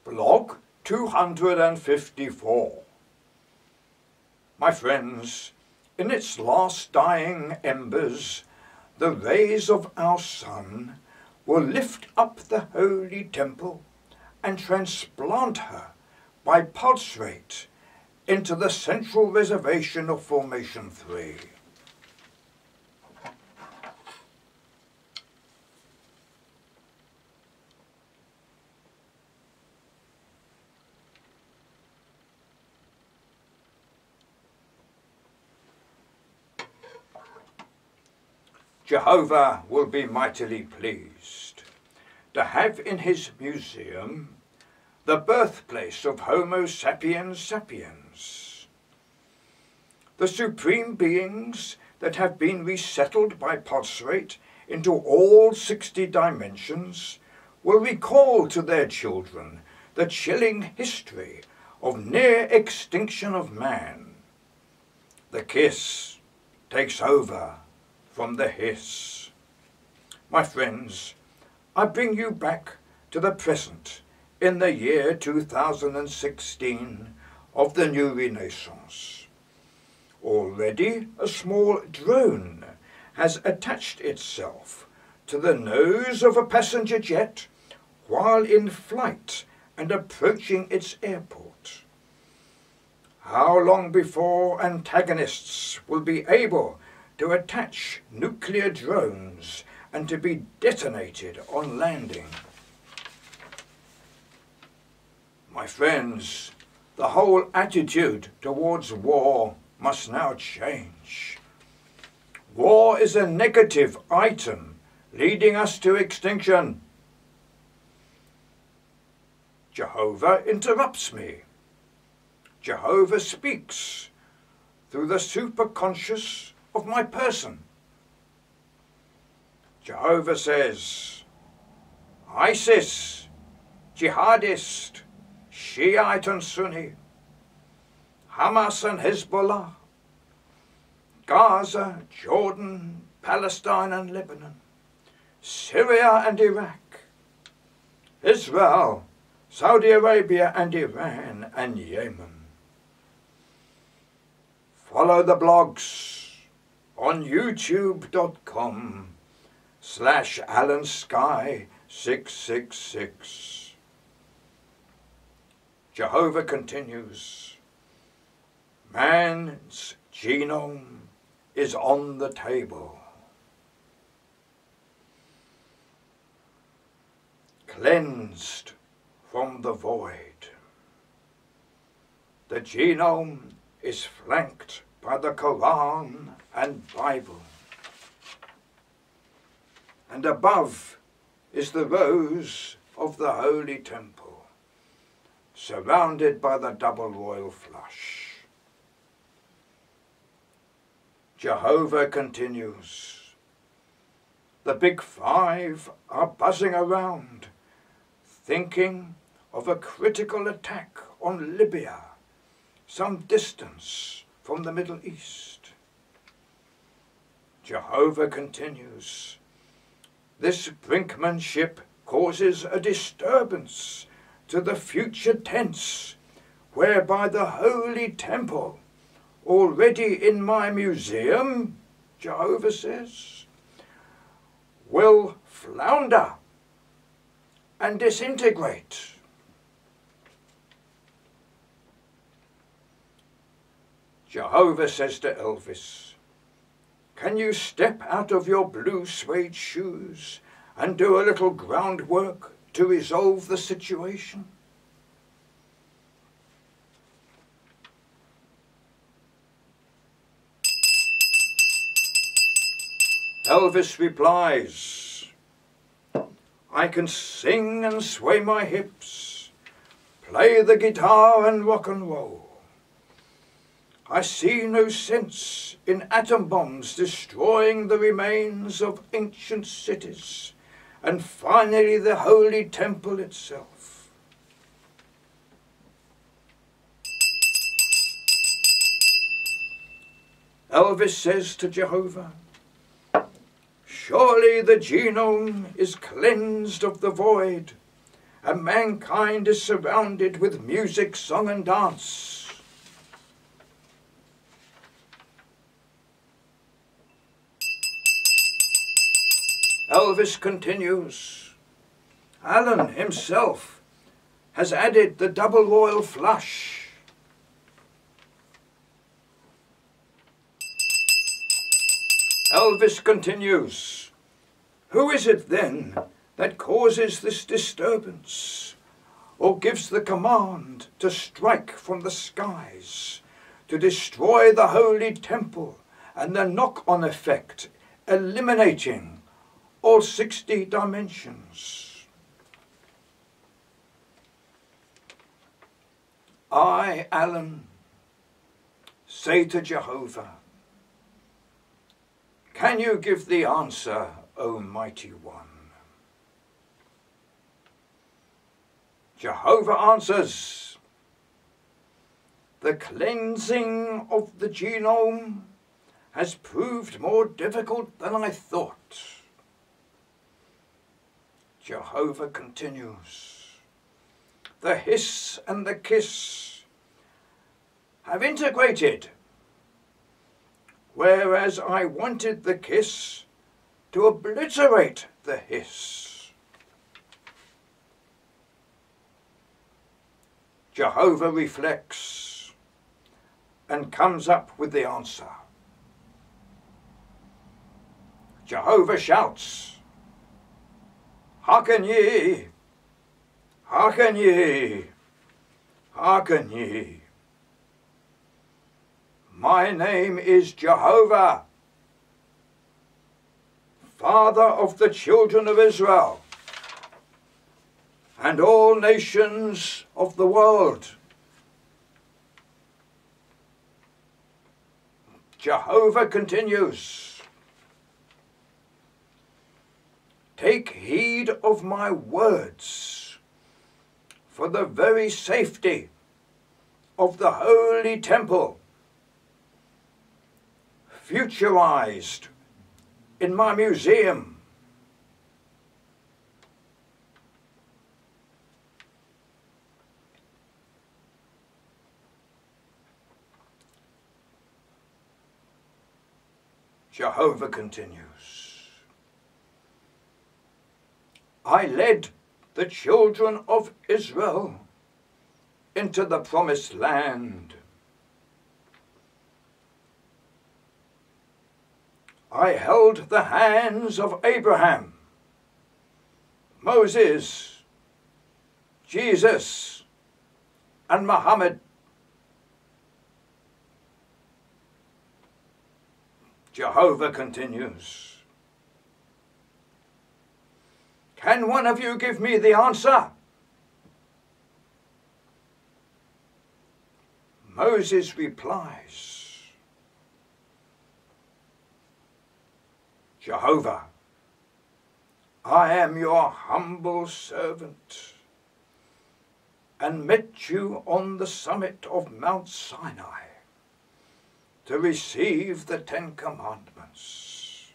Blog 254. My friends, in its last dying embers, the rays of our sun will lift up the holy temple and transplant her by pulse rate into the central reservation of Formation 3. Jehovah will be mightily pleased to have in his museum the birthplace of Homo sapiens sapiens, the supreme beings that have been resettled by pulse rate into all 60 dimensions will recall to their children the chilling history of near extinction of man. The kiss takes over from the hiss. My friends, I bring you back to the present in the year 2016 of the new Renaissance. Already a small drone has attached itself to the nose of a passenger jet while in flight and approaching its airport. How long before antagonists will be able to attach nuclear drones and to be detonated on landing? My friends, the whole attitude towards war must now change. War is a negative item leading us to extinction. Jehovah interrupts me. Jehovah speaks through the superconscious of my person. Jehovah says, ISIS, jihadist, Shiite and Sunni, Hamas and Hezbollah, Gaza, Jordan, Palestine and Lebanon, Syria and Iraq, Israel, Saudi Arabia and Iran and Yemen. Follow the blogs on youtube.com/AlanSky666. Jehovah continues, man's genome is on the table. Cleansed from the void. The genome is flanked by the Quran and Bible. And above is the rose of the Holy Temple, surrounded by the double royal flush. Jehovah continues, the big five are buzzing around, thinking of a critical attack on Libya, some distance from the Middle East. Jehovah continues, this brinkmanship causes a disturbance to the future tense, whereby the Holy Temple, already in my museum, Jehovah says, will flounder and disintegrate. Jehovah says to Elvis, can you step out of your blue suede shoes and do a little groundwork to resolve the situation? Elvis replies, I can sing and sway my hips, play the guitar and rock and roll. I see no sense in atom bombs destroying the remains of ancient cities, and finally the Holy Temple itself. Elvis says to Jehovah, surely the genome is cleansed of the void, and mankind is surrounded with music, song and dance. Elvis continues, Alan himself has added the double royal flush. Elvis continues, who is it then that causes this disturbance, or gives the command to strike from the skies, to destroy the holy temple and the knock-on effect, eliminating all 60 dimensions? I, Alan, say to Jehovah, can you give the answer, O Mighty One? Jehovah answers, the cleansing of the genome has proved more difficult than I thought. Jehovah continues, the hiss and the kiss have integrated, whereas I wanted the kiss to obliterate the hiss. Jehovah reflects and comes up with the answer. Jehovah shouts, hearken ye, hearken ye, hearken ye. My name is Jehovah, Father of the children of Israel, and all nations of the world. Jehovah continues, take heed of my words for the very safety of the holy temple, futurized in my museum. Jehovah continues, I led the children of Israel into the promised land. I held the hands of Abraham, Moses, Jesus, and Muhammad. Jehovah continues, can one of you give me the answer? Moses replies, Jehovah, I am your humble servant, and met you on the summit of Mount Sinai to receive the 10 Commandments.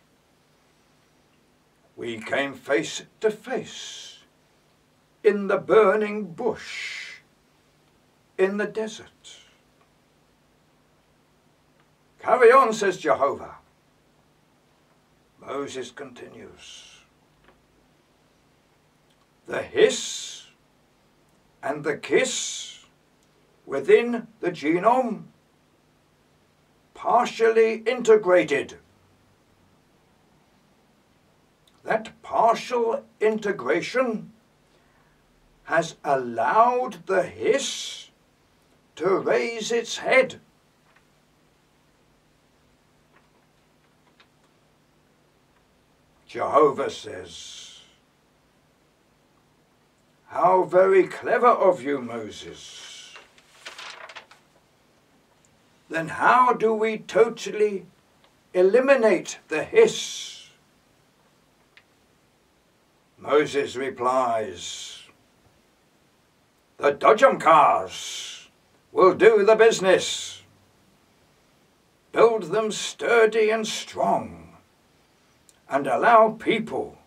We came face to face in the burning bush in the desert. Carry on, says Jehovah. Moses continues, the hiss and the kiss within the genome partially integrated. That partial integration has allowed the hiss to raise its head. Jehovah says, how very clever of you, Moses. Then how do we totally eliminate the hiss? Moses replies, the Dodgem cars will do the business. Build them sturdy and strong, and allow people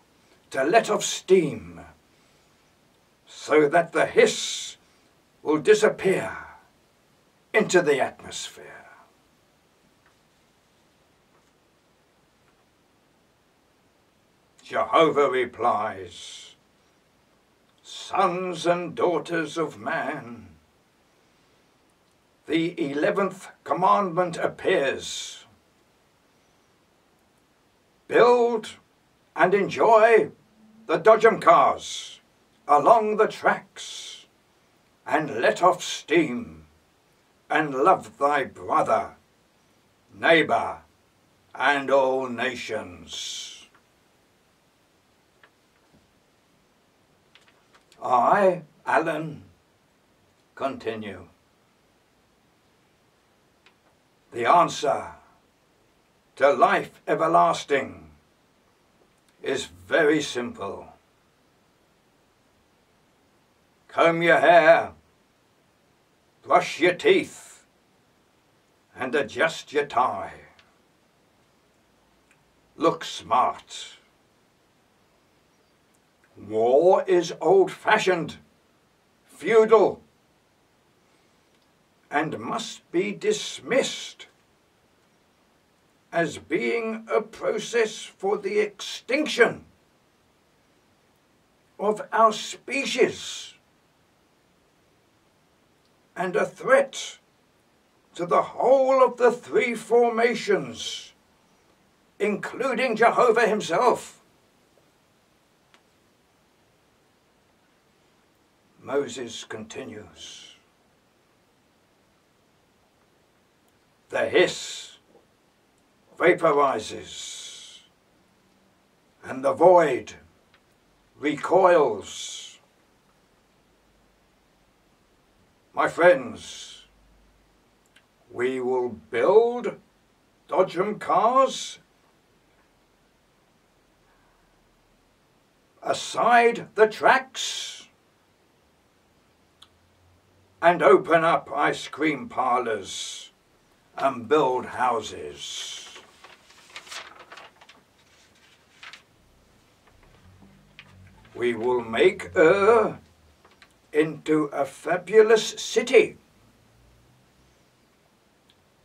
to let off steam, so that the hiss will disappear into the atmosphere. Jehovah replies, sons and daughters of man, the 11th commandment appears. Build and enjoy the dodgem cars along the tracks, and let off steam, and love thy brother, neighbour, and all nations. I, Alan, continue. The answer to life everlasting is very simple. Comb your hair, brush your teeth, and adjust your tie. Look smart. War is old-fashioned, feudal, and must be dismissed as being a process for the extinction of our species and a threat to the whole of the three formations, including Jehovah himself. Moses continues. The hiss vaporizes, and the void recoils. My friends, we will build dodgem cars aside the tracks and open up ice cream parlours and build houses. We will make into a fabulous city,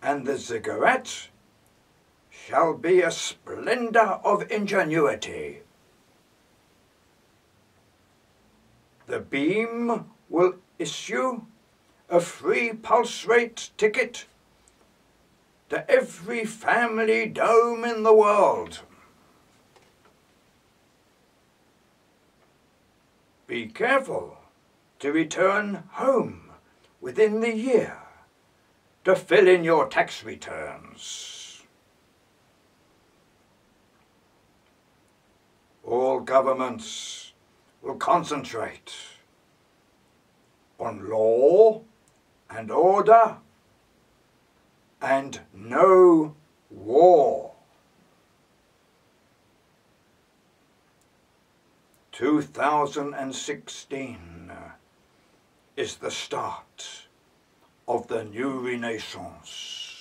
and the ziggurat shall be a splendour of ingenuity. The beam will issue a free pulse rate ticket to every family dome in the world. Be careful to return home within the year to fill in your tax returns. All governments will concentrate on law and order and no war. 2016 is the start of the new Renaissance.